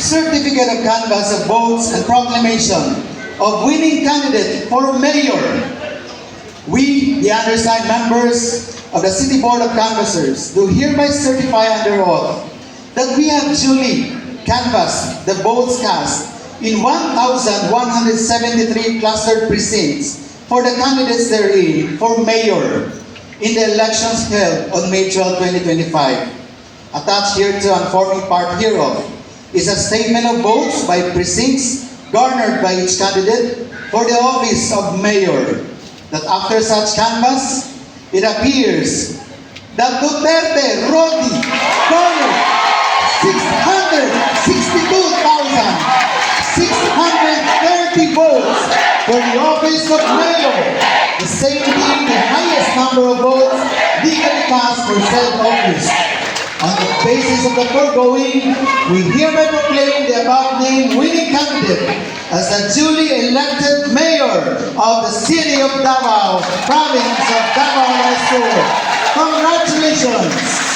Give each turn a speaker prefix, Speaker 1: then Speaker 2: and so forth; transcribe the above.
Speaker 1: certificate of canvass of votes and proclamation of winning candidate for mayor. We, the undersigned members of the City Board of Canvassers, do hereby certify under oath that we have duly canvassed the votes cast in 1,173 clustered precincts for the candidates therein for mayor in the elections held on May 12, 2025. Attached hereto and forming part hereof is a statement of votes by precincts garnered by each candidate for the office of mayor. That after such canvass, it appears that Duterte Rodi garnered 662,630 votes for the office of mayor, the same being the highest number of votes legally cast for said office. On the basis of the foregoing, we hereby proclaim the above-named winning candidate as the duly elected mayor of the city of Davao, province of Davao del Sur. Congratulations!